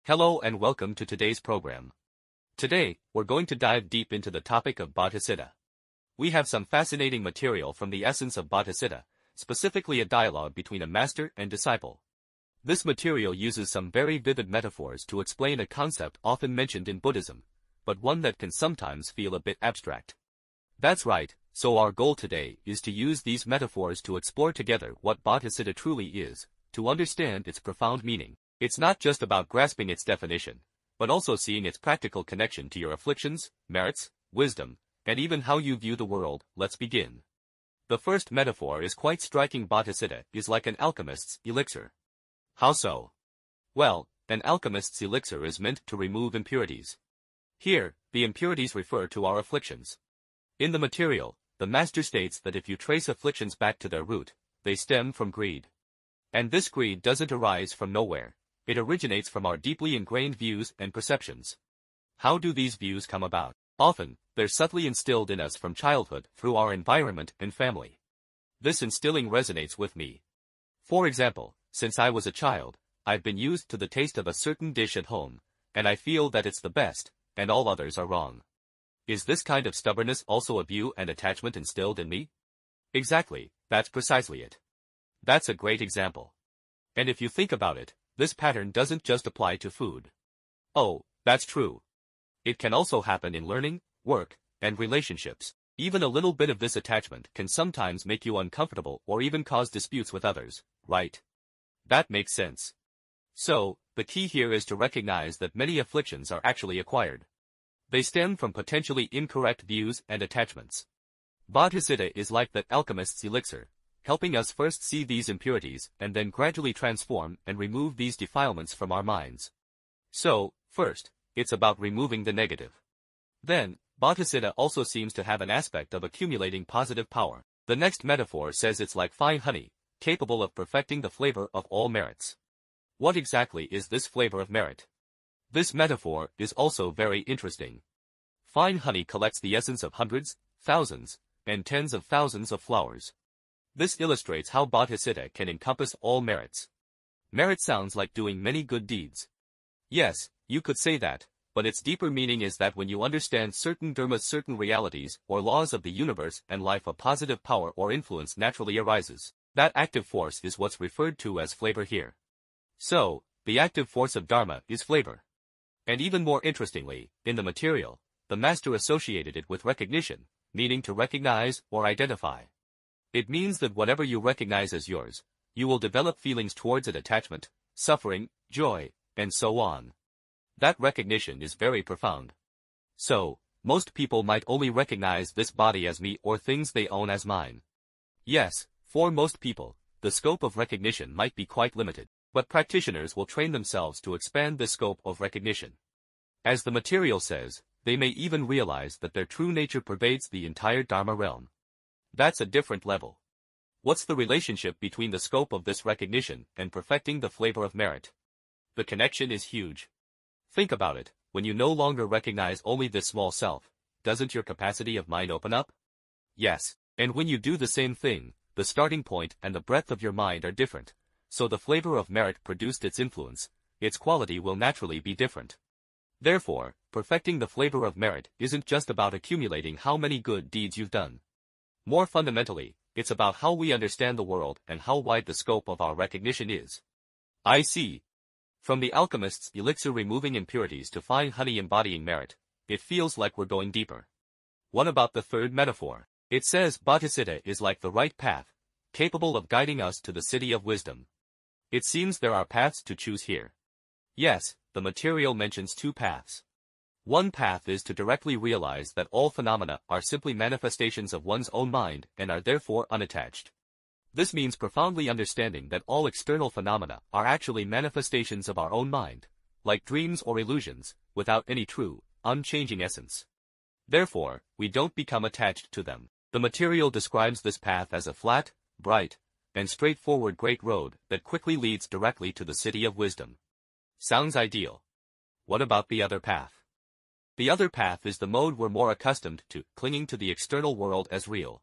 Hello and welcome to today's program. Today, we're going to dive deep into the topic of Bodhicitta. We have some fascinating material from the essence of Bodhicitta, specifically a dialogue between a master and disciple. This material uses some very vivid metaphors to explain a concept often mentioned in Buddhism, but one that can sometimes feel a bit abstract. That's right, so our goal today is to use these metaphors to explore together what Bodhicitta truly is, to understand its profound meaning. It's not just about grasping its definition, but also seeing its practical connection to your afflictions, merits, wisdom, and even how you view the world. Let's begin. The first metaphor is quite striking. Bodhicitta is like an alchemist's elixir. How so? Well, an alchemist's elixir is meant to remove impurities. Here, the impurities refer to our afflictions. In the material, the master states that if you trace afflictions back to their root, they stem from greed. And this greed doesn't arise from nowhere. It originates from our deeply ingrained views and perceptions. How do these views come about? Often, they're subtly instilled in us from childhood through our environment and family. This instilling resonates with me. For example, since I was a child, I've been used to the taste of a certain dish at home, and I feel that it's the best, and all others are wrong. Is this kind of stubbornness also a view and attachment instilled in me? Exactly, that's precisely it. That's a great example. And if you think about it, this pattern doesn't just apply to food. Oh, that's true. It can also happen in learning, work, and relationships. Even a little bit of this attachment can sometimes make you uncomfortable or even cause disputes with others, right? That makes sense. So, the key here is to recognize that many afflictions are actually acquired. They stem from potentially incorrect views and attachments. Bodhicitta is like that alchemist's elixir, helping us first see these impurities and then gradually transform and remove these defilements from our minds. So, first, it's about removing the negative. Then, Bodhicitta also seems to have an aspect of accumulating positive power. The next metaphor says it's like fine honey, capable of perfecting the flavor of all merits. What exactly is this flavor of merit? This metaphor is also very interesting. Fine honey collects the essence of hundreds, thousands, and tens of thousands of flowers. This illustrates how Bodhicitta can encompass all merits. Merit sounds like doing many good deeds. Yes, you could say that, but its deeper meaning is that when you understand certain dharmas, certain realities or laws of the universe and life, a positive power or influence naturally arises. That active force is what's referred to as flavor here. So, the active force of dharma is flavor. And even more interestingly, in the material, the master associated it with recognition, meaning to recognize or identify. It means that whatever you recognize as yours, you will develop feelings towards it: attachment, suffering, joy, and so on. That recognition is very profound. So, most people might only recognize this body as me or things they own as mine. Yes, for most people, the scope of recognition might be quite limited, but practitioners will train themselves to expand the scope of recognition. As the material says, they may even realize that their true nature pervades the entire Dharma realm. That's a different level. What's the relationship between the scope of this recognition and perfecting the flavor of merit? The connection is huge. Think about it, when you no longer recognize only this small self, doesn't your capacity of mind open up? Yes, and when you do the same thing, the starting point and the breadth of your mind are different, so the flavor of merit produced its influence, its quality will naturally be different. Therefore, perfecting the flavor of merit isn't just about accumulating how many good deeds you've done. More fundamentally, it's about how we understand the world and how wide the scope of our recognition is. I see. From the alchemist's elixir removing impurities to fine honey embodying merit, it feels like we're going deeper. What about the third metaphor? It says Bodhicitta is like the right path, capable of guiding us to the city of wisdom. It seems there are paths to choose here. Yes, the material mentions two paths. One path is to directly realize that all phenomena are simply manifestations of one's own mind and are therefore unattached. This means profoundly understanding that all external phenomena are actually manifestations of our own mind, like dreams or illusions, without any true, unchanging essence. Therefore, we don't become attached to them. The material describes this path as a flat, bright, and straightforward great road that quickly leads directly to the city of wisdom. Sounds ideal. What about the other path? The other path is the mode we're more accustomed to, clinging to the external world as real.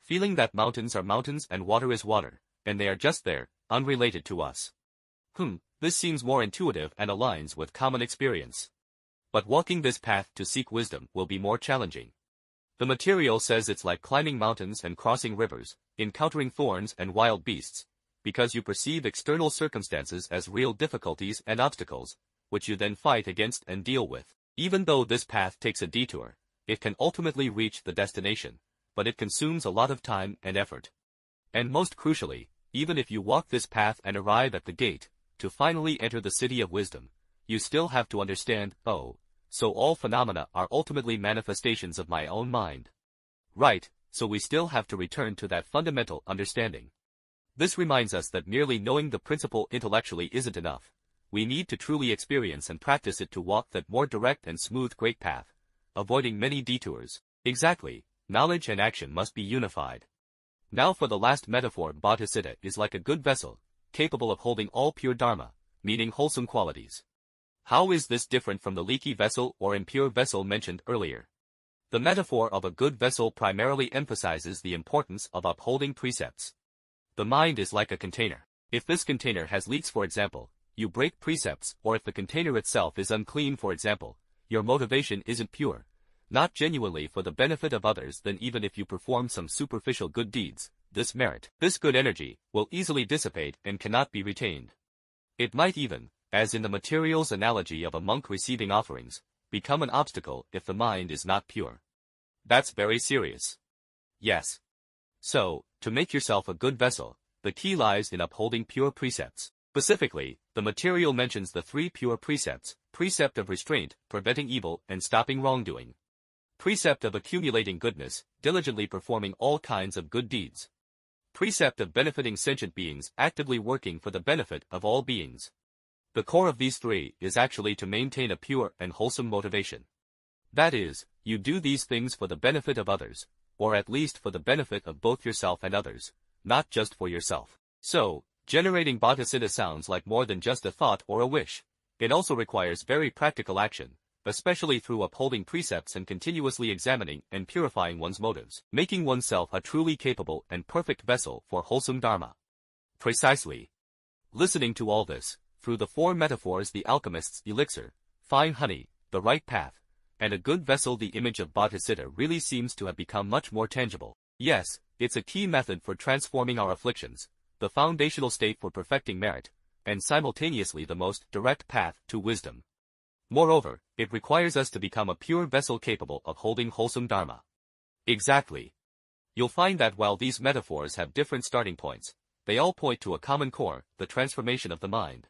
Feeling that mountains are mountains and water is water, and they are just there, unrelated to us. This seems more intuitive and aligns with common experience. But walking this path to seek wisdom will be more challenging. The material says it's like climbing mountains and crossing rivers, encountering thorns and wild beasts, because you perceive external circumstances as real difficulties and obstacles, which you then fight against and deal with. Even though this path takes a detour, it can ultimately reach the destination, but it consumes a lot of time and effort. And most crucially, even if you walk this path and arrive at the gate, to finally enter the city of wisdom, you still have to understand, so all phenomena are ultimately manifestations of my own mind. Right, so we still have to return to that fundamental understanding. This reminds us that merely knowing the principle intellectually isn't enough. We need to truly experience and practice it to walk that more direct and smooth great path, avoiding many detours. Exactly, knowledge and action must be unified. Now for the last metaphor, Bodhicitta is like a good vessel, capable of holding all pure dharma, meaning wholesome qualities. How is this different from the leaky vessel or impure vessel mentioned earlier? The metaphor of a good vessel primarily emphasizes the importance of upholding precepts. The mind is like a container. If this container has leaks, for example, you break precepts, or if the container itself is unclean, for example, your motivation isn't pure, not genuinely for the benefit of others, then even if you perform some superficial good deeds, this good energy, will easily dissipate and cannot be retained. It might even, as in the materials analogy of a monk receiving offerings, become an obstacle if the mind is not pure. That's very serious. Yes. So, to make yourself a good vessel, the key lies in upholding pure precepts. Specifically, the material mentions the 3 pure precepts: precept of restraint, preventing evil and stopping wrongdoing; precept of accumulating goodness, diligently performing all kinds of good deeds; precept of benefiting sentient beings, actively working for the benefit of all beings. The core of these 3 is actually to maintain a pure and wholesome motivation. That is, you do these things for the benefit of others, or at least for the benefit of both yourself and others, not just for yourself. So, generating Bodhicitta sounds like more than just a thought or a wish. It also requires very practical action, especially through upholding precepts and continuously examining and purifying one's motives, making oneself a truly capable and perfect vessel for wholesome dharma. Precisely. Listening to all this, through the 4 metaphors, the alchemist's elixir, fine honey, the right path, and a good vessel, the image of Bodhicitta really seems to have become much more tangible. Yes, it's a key method for transforming our afflictions, the foundational state for perfecting merit, and simultaneously the most direct path to wisdom. Moreover, it requires us to become a pure vessel capable of holding wholesome dharma. Exactly. You'll find that while these metaphors have different starting points, they all point to a common core: the transformation of the mind.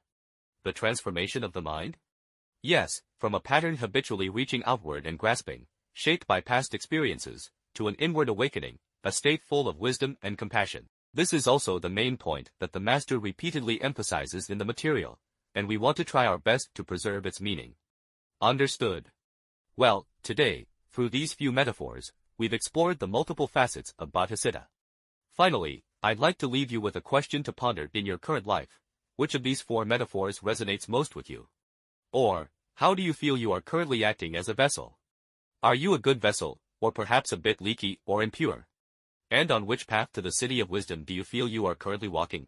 The transformation of the mind? Yes, from a pattern habitually reaching outward and grasping, shaped by past experiences, to an inward awakening, a state full of wisdom and compassion. This is also the main point that the master repeatedly emphasizes in the material, and we want to try our best to preserve its meaning. Understood? Well, today, through these few metaphors, we've explored the multiple facets of Bodhicitta. Finally, I'd like to leave you with a question to ponder in your current life. Which of these 4 metaphors resonates most with you? Or, how do you feel you are currently acting as a vessel? Are you a good vessel, or perhaps a bit leaky or impure? And on which path to the city of wisdom do you feel you are currently walking?